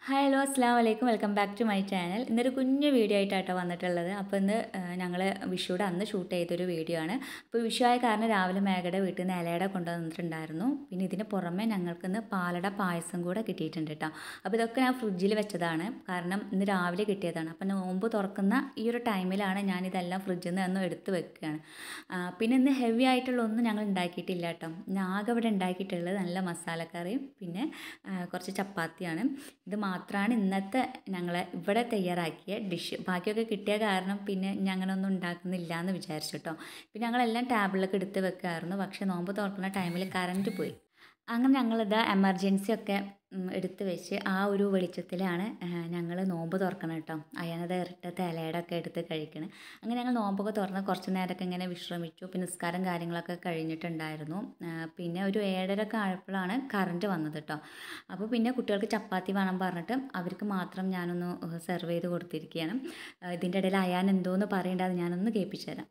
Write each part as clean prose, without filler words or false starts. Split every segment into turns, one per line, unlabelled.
Hi hello അസ്സലാമു അലൈക്കും welcome back to my channel. ഇന്നൊരു കുഞ്ഞു വീഡിയോ ആയിട്ടാണ് വന്നിട്ടുള്ളത്. അപ്പോൾ ഇന്ന് ഞങ്ങൾ വിഷുവിടെ അന്ന് ഷൂട്ട് ചെയ്തൊരു വീഡിയോ ആണ്. അപ്പോൾ വിഷു ആയ കാരണം രാവിലെ മേഘയുടെ വീട്ടിൽ നിന്ന് ഇലയട കൊണ്ടുവന്നിട്ടുണ്ടായിരുന്നു. പിന്നെ ഇതിന് പുറമെ ഞങ്ങൾക്കിന്ന് പാലട പായസം കൂടെ കിട്ടിയിട്ടുണ്ട് കേട്ടോ. അപ്പോൾ ഇതൊക്കെ ഞാൻ ഫ്രിഡ്ജിൽ വെച്ചതാണ്, കാരണം ഇന്ന് രാവിലെ കിട്ടിയതാണ്. അപ്പോൾ നോമ്പ് തുറക്കുന്ന ഈ ഒരു ടൈമിലാണ് ഞാനിതെല്ലാം ഫ്രിഡ്ജിൽ നിന്ന് എടുത്ത് വെക്കുകയാണ്. പിന്നെ ഇന്ന് ഹെവി ആയിട്ടുള്ള ഒന്നും ഞങ്ങൾ ഉണ്ടാക്കിയിട്ടില്ല കേട്ടോ. ഇന്ന് ആകെ ഇവിടെ ഉണ്ടാക്കിയിട്ടുള്ളത് നല്ല മസാലക്കറിയും പിന്നെ കുറച്ച് ചപ്പാത്തിയാണ്. ഇത് മാത്രമാണ് ഇന്നത്തെ ഞങ്ങൾ ഇവിടെ തയ്യാറാക്കിയ ഡിഷ്. ബാക്കിയൊക്കെ കിട്ടിയ കാരണം പിന്നെ ഞങ്ങളൊന്നും ഉണ്ടാക്കുന്നില്ല എന്ന് വിചാരിച്ചു കേട്ടോ. പിന്നെ ഞങ്ങളെല്ലാം ടാബിളിലൊക്കെ എടുത്ത് വെക്കായിരുന്നു. പക്ഷേ നോമ്പ് തുറക്കുന്ന ടൈമിൽ കറണ്ട് പോയി. അങ്ങനെ ഞങ്ങളിത് എമർജൻസി ഒക്കെ എടുത്ത് വെച്ച് ആ ഒരു വെളിച്ചത്തിലാണ് ഞങ്ങൾ നോമ്പ് തുറക്കണം കേട്ടോ. അയാനത് ഇരട്ടത്തെ ഇലയുടെയൊക്കെ എടുത്ത് കഴിക്കണം. അങ്ങനെ ഞങ്ങൾ നോമ്പൊക്കെ തുറന്ന് കുറച്ച് നേരമൊക്കെ ഇങ്ങനെ വിശ്രമിച്ചു. പിന്നെ നിസ്കാരം കാര്യങ്ങളൊക്കെ കഴിഞ്ഞിട്ടുണ്ടായിരുന്നു. പിന്നെ ഒരു 7:30 ഒക്കെ ആയപ്പോഴാണ് കറണ്ട് വന്നത് കേട്ടോ. അപ്പോൾ പിന്നെ കുട്ടികൾക്ക് ചപ്പാത്തി വേണം പറഞ്ഞിട്ട് അവർക്ക് മാത്രം ഞാനൊന്ന് സെർവ് ചെയ്ത് കൊടുത്തിരിക്കുകയാണ്. ഇതിൻ്റെ ഇടയിൽ അയാൻ എന്തോന്ന് പറയേണ്ടത് അത് ഞാനൊന്ന് കേൾപ്പിച്ചു തരാം.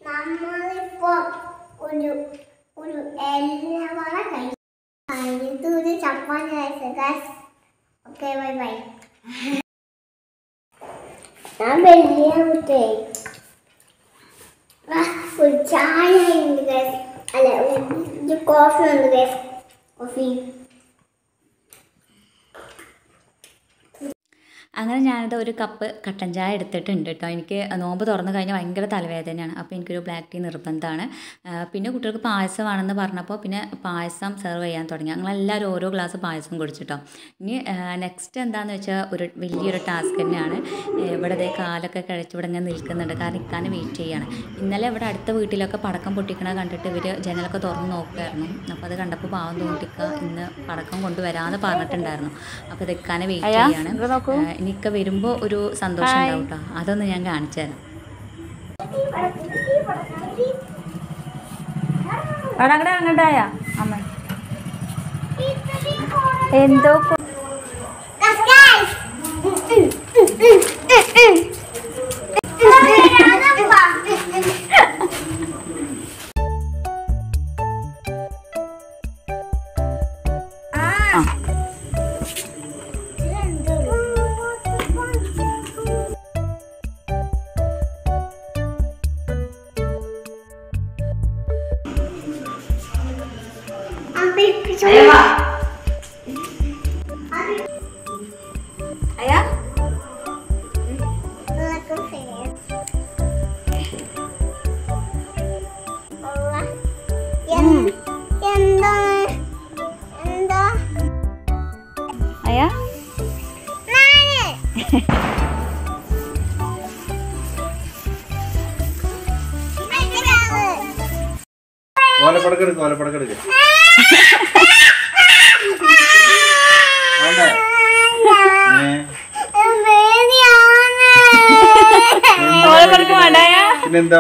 നമ്മളിപ്പോൾ ഒരു എല്ലാവരും കഴിച്ചു ഒരു ചപ്പാത്തി കഴിച്ചു. Okay bye bye. ഞാൻ വലിയ കുട്ടി ഒരു ചായ ഉണ്ട് ഗൈസ്, അല്ല ഒരു കോഫി ഉണ്ട് ഗൈസ്, കോഫി.
അങ്ങനെ ഞാനിത് ഒരു കപ്പ് കട്ടൻ ചായ എടുത്തിട്ടുണ്ട് കേട്ടോ. എനിക്ക് നോമ്പ് തുറന്നു കഴിഞ്ഞാൽ ഭയങ്കര തലവേദനയാണ്. അപ്പോൾ എനിക്കൊരു ബ്ലാക്ക് ടീ നിർബന്ധമാണ്. പിന്നെ കുട്ടികൾക്ക് പായസമാണെന്ന് പറഞ്ഞപ്പോൾ പിന്നെ പായസം സെർവ് ചെയ്യാൻ തുടങ്ങി. ഞങ്ങളെല്ലാവരും ഓരോ ഗ്ലാസ് പായസം കുടിച്ചിട്ടോ. ഇനി നെക്സ്റ്റ് എന്താണെന്ന് വെച്ചാൽ ഒരു വലിയൊരു ടാസ്ക് തന്നെയാണ്. ഇവിടെ അതേ കാലൊക്കെ കഴിച്ച് ഇവിടെ ഇങ്ങനെ നിൽക്കുന്നുണ്ട്, കാരണം ഇക്കാനെ വെയിറ്റ് ചെയ്യാണ്. ഇന്നലെ ഇവിടെ അടുത്ത വീട്ടിലൊക്കെ പടക്കം പൊട്ടിക്കണ കണ്ടിട്ട് ഇവർ ജനലൊക്കെ തുറന്ന് നോക്കുമായിരുന്നു. അപ്പോൾ അത് കണ്ടപ്പോൾ പാവം തോന്നിക്കുക ഇന്ന് പടക്കം കൊണ്ടുവരാമെന്ന് പറഞ്ഞിട്ടുണ്ടായിരുന്നു. അപ്പോൾ ഇത് ഇക്കാനെ വെയിറ്റ് ചെയ്യാണ്. എനിക്ക് വരുമ്പോൾ ഒരു സന്തോഷം ഉണ്ടാവും കേട്ടോ. അതൊന്ന് ഞാൻ കാണിച്ചു തരാം. അങ്ങോട്ടായ അമ്മ എന്തോ
ഓലപ്പടക്കെടുക്ക് പിന്നെന്താ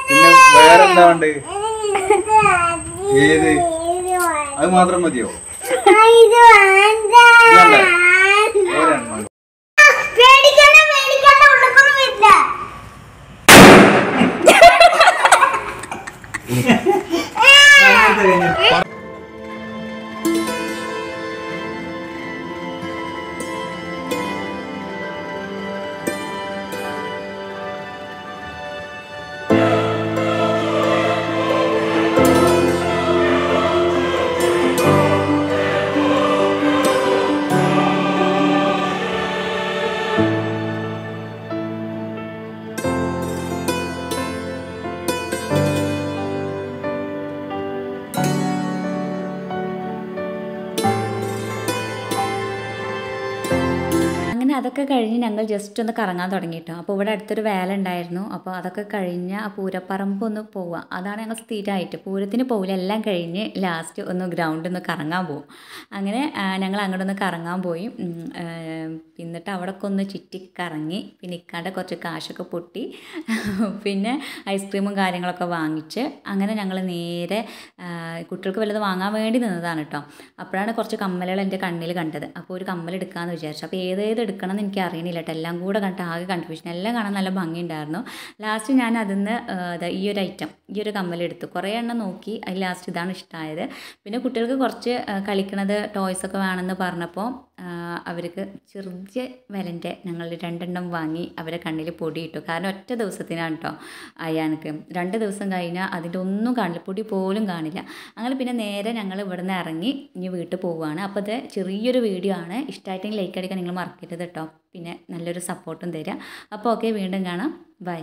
പിന്നെ വേറെന്താ ഉണ്ട്? ഏത് അത് മാത്രം മതിയോ?
അതൊക്കെ കഴിഞ്ഞ് ഞങ്ങൾ ജസ്റ്റ് ഒന്ന് കറങ്ങാൻ തുടങ്ങിയിട്ടോ. അപ്പോൾ ഇവിടെ അടുത്തൊരു വേല ഉണ്ടായിരുന്നു. അപ്പോൾ അതൊക്കെ കഴിഞ്ഞ് ആ പൂരപ്പറമ്പ് ഒന്ന് പോവുക, അതാണ് ഞങ്ങൾ സ്ഥിരമായിട്ട്. പൂരത്തിന് പോകില്ല, എല്ലാം കഴിഞ്ഞ് ലാസ്റ്റ് ഒന്ന് ഗ്രൗണ്ടിൽ ഒന്ന് കറങ്ങാൻ പോകും. അങ്ങനെ ഞങ്ങൾ അങ്ങോട്ടൊന്ന് കറങ്ങാൻ പോയി. എന്നിട്ട് അവിടെയൊക്കെ ഒന്ന് ചുറ്റി കറങ്ങി. പിന്നെ ഇക്കാൻ്റെ കുറച്ച് കാശൊക്കെ പൊട്ടി പിന്നെ ഐസ്ക്രീമും കാര്യങ്ങളൊക്കെ വാങ്ങിച്ച് അങ്ങനെ ഞങ്ങൾ നേരെ കുട്ടികൾക്ക് വല്ലത് വാങ്ങാൻ വേണ്ടി നിന്നതാണ് കേട്ടോ. അപ്പോഴാണ് കുറച്ച് കമ്മലുകൾ എൻ്റെ കണ്ണിൽ കണ്ടത്. അപ്പോൾ ഒരു കമ്മൽ എടുക്കാമെന്ന് വിചാരിച്ചു. അപ്പോൾ ഏതേത് എടുക്കണം എടുക്കണം എന്ന് എനിക്ക് അറിയണില്ല കേട്ടോ. എല്ലാം കൂടെ കണ്ടിട്ട് ആകെ കൺഫ്യൂഷൻ. എല്ലാം കാണാൻ നല്ല ഭംഗിയുണ്ടായിരുന്നു. ലാസ്റ്റ് ഞാൻ അതിന്ന് ഈ ഒരു ഐറ്റം, ഈ ഒരു കമ്മലെടുത്തു. കുറേ എണ്ണം നോക്കി, അതിൽ ലാസ്റ്റ് ഇതാണ് ഇഷ്ടമായത്. പിന്നെ കുട്ടികൾക്ക് കുറച്ച് കളിക്കണത് ടോയ്സൊക്കെ വേണമെന്ന് പറഞ്ഞപ്പോൾ അവർക്ക് ചെറിയ വിലൻ്റെ ഞങ്ങൾ 2 എണ്ണം വാങ്ങി അവരെ കണ്ണിൽ പൊടിയിട്ടു. കാരണം ഒറ്റ ദിവസത്തിനാണ് കേട്ടോ അയാൾക്ക്. 2 ദിവസം കഴിഞ്ഞാൽ അതിൻ്റെ ഒന്നും കാണില്ല, പൊടി പോലും കാണില്ല. അങ്ങനെ പിന്നെ നേരെ ഞങ്ങൾ ഇവിടെ നിന്ന് ഇറങ്ങി ഇനി വീട്ടിൽ പോവുകയാണ്. അപ്പോൾ ഇത് ചെറിയൊരു വീഡിയോ ആണ്. ഇഷ്ടമായിട്ടെങ്കിൽ ലൈക്ക് അടിക്കാൻ നിങ്ങൾ മറക്കരുത് കേട്ടോ. പിന്നെ നല്ലൊരു സപ്പോർട്ടും തരിക. അപ്പോൾ ഓക്കെ, വീണ്ടും കാണാം. ബൈ.